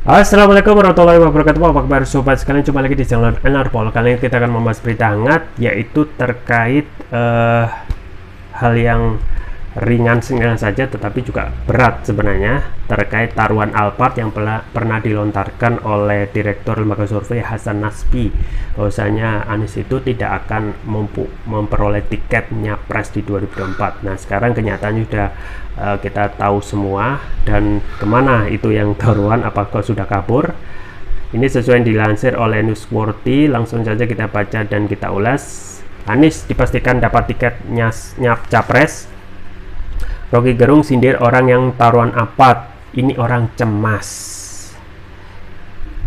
Assalamualaikum warahmatullahi wabarakatuh. Apa kabar sobat sekalian, jumpa lagi di channel Enarpol. Kali ini kita akan membahas berita hangat, yaitu terkait hal yang ringan saja tetapi juga berat sebenarnya, terkait taruhan Alphard yang pernah dilontarkan oleh Direktur Lembaga Survei Hasan Nasbi, bahwasanya Anies itu tidak akan memperoleh tiket nyapres di 2024. Nah, sekarang kenyataannya sudah kita tahu semua, dan kemana itu yang taruhan, apakah sudah kabur? Ini sesuai yang dilansir oleh Newsworthy. Langsung saja kita baca dan kita ulas. Anies dipastikan dapat tiket capres. Rocky Gerung sindir orang yang taruhan Alphard, ini orang cemas.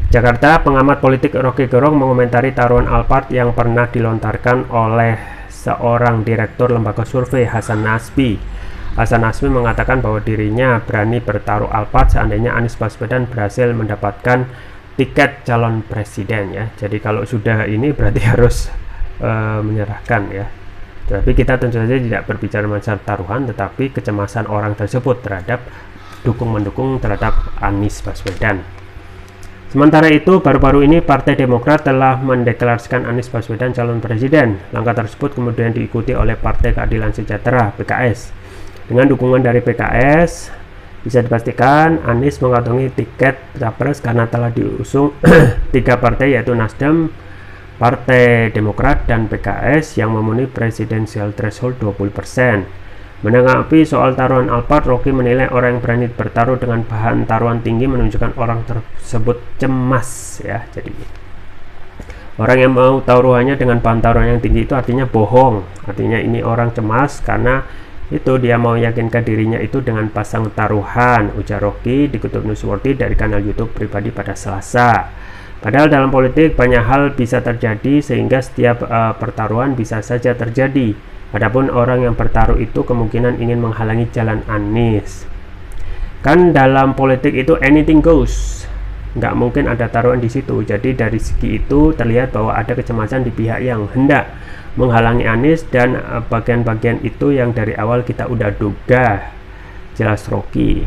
Jakarta, pengamat politik Rocky Gerung mengomentari taruhan Alphard yang pernah dilontarkan oleh seorang direktur lembaga survei, Hasan Nasbi. Hasan Nasbi mengatakan bahwa dirinya berani bertaruh Alphard seandainya Anies Baswedan berhasil mendapatkan tiket calon presiden, ya. Jadi kalau sudah ini berarti harus menyerahkan, ya. Tapi kita tentu saja tidak berbicara masalah taruhan, tetapi kecemasan orang tersebut terhadap mendukung terhadap Anies Baswedan. Sementara itu, baru-baru ini Partai Demokrat telah mendeklarasikan Anies Baswedan calon presiden. Langkah tersebut kemudian diikuti oleh Partai Keadilan Sejahtera (PKS). Dengan dukungan dari PKS, bisa dipastikan Anies mengantongi tiket capres karena telah diusung tiga partai, yaitu Nasdem, Partai Demokrat, dan PKS yang memenuhi presidensial threshold 20%. Menanggapi soal taruhan Alphard, Rocky menilai orang yang berani bertaruh dengan bahan taruhan tinggi menunjukkan orang tersebut cemas, ya. Jadi orang yang mau taruhannya dengan bahan taruhan yang tinggi itu artinya bohong. Artinya ini orang cemas karena itu dia mau yakinkan dirinya itu dengan pasang taruhan, ujar Rocky dikutip Newsworthy dari kanal YouTube pribadi pada Selasa. Padahal dalam politik banyak hal bisa terjadi, sehingga setiap pertaruhan bisa saja terjadi. Adapun orang yang bertaruh itu kemungkinan ingin menghalangi jalan Anies. Kan dalam politik itu anything goes, nggak mungkin ada taruhan di situ. Jadi dari segi itu terlihat bahwa ada kecemasan di pihak yang hendak menghalangi Anies, dan bagian-bagian itu yang dari awal kita udah duga, jelas Rocky.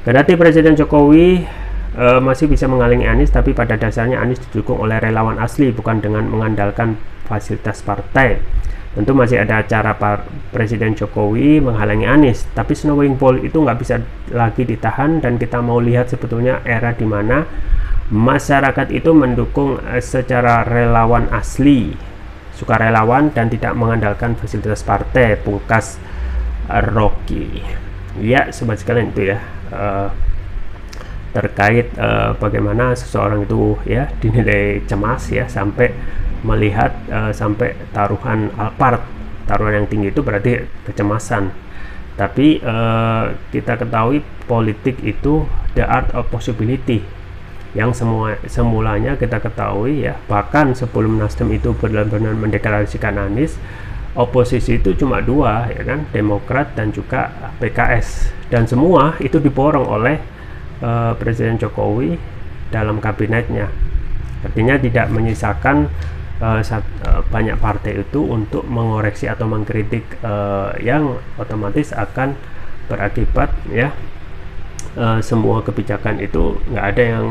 Kendati Presiden Jokowi masih bisa menghalangi Anies, tapi pada dasarnya Anies didukung oleh relawan asli, bukan dengan mengandalkan fasilitas partai. Tentu masih ada cara Presiden Jokowi menghalangi Anies, tapi snowing ball itu nggak bisa lagi ditahan, dan kita mau lihat sebetulnya era di mana masyarakat itu mendukung secara relawan asli, sukarelawan, dan tidak mengandalkan fasilitas partai, pungkas Rocky. Ya, sobat sekalian, itu ya terkait bagaimana seseorang itu, ya, dinilai cemas, ya, sampai melihat sampai taruhan Alphard, taruhan yang tinggi itu berarti kecemasan. Tapi kita ketahui politik itu the art of possibility, yang semulanya kita ketahui, ya, bahkan sebelum Nasdem itu benar-benar mendeklarasikan Anies, oposisi itu cuma dua, ya kan, Demokrat dan juga PKS, dan semua itu diborong oleh Presiden Jokowi dalam kabinetnya. Artinya tidak menyisakan banyak partai itu untuk mengoreksi atau mengkritik, yang otomatis akan berakibat, ya, semua kebijakan itu nggak ada yang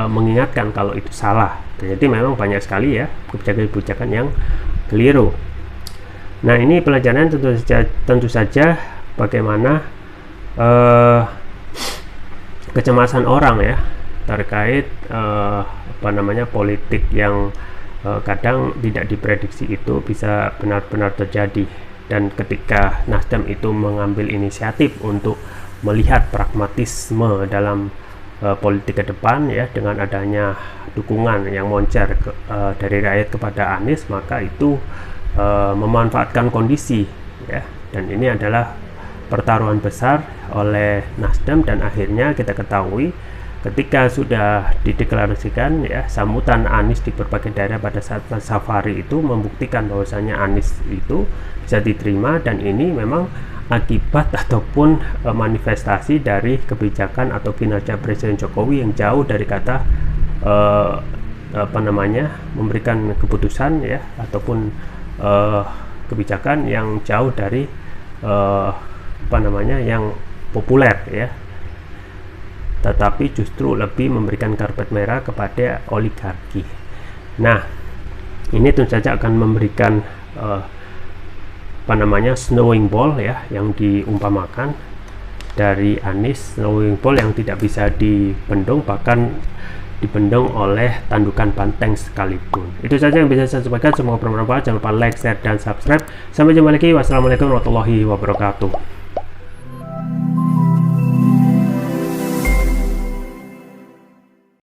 mengingatkan kalau itu salah. Jadi memang banyak sekali, ya, kebijakan-kebijakan yang keliru. Nah, ini pelajaran tentu saja bagaimana kecemasan orang, ya, terkait politik yang kadang tidak diprediksi itu bisa benar-benar terjadi. Dan ketika Nasdem itu mengambil inisiatif untuk melihat pragmatisme dalam politik ke depan, ya, dengan adanya dukungan yang moncer dari rakyat kepada Anies, maka itu memanfaatkan kondisi, ya, dan ini adalah pertaruhan besar oleh Nasdem. Dan akhirnya kita ketahui ketika sudah dideklarasikan, ya, sambutan Anies di berbagai daerah pada saat safari itu membuktikan bahwasanya Anies itu bisa diterima, dan ini memang akibat ataupun manifestasi dari kebijakan atau kinerja Presiden Jokowi yang jauh dari kata memberikan keputusan, ya, ataupun kebijakan yang jauh dari yang populer, ya. tetapi justru lebih memberikan karpet merah kepada oligarki. Nah, ini tentu saja akan memberikan snowing ball ya, yang diumpamakan dari Anies, snowing ball yang tidak bisa dibendung, bahkan dibendung oleh tandukan banteng sekalipun. Itu saja yang bisa saya sampaikan, semoga bermanfaat. Jangan lupa like, share, dan subscribe. Sampai jumpa lagi. Wassalamualaikum warahmatullahi wabarakatuh.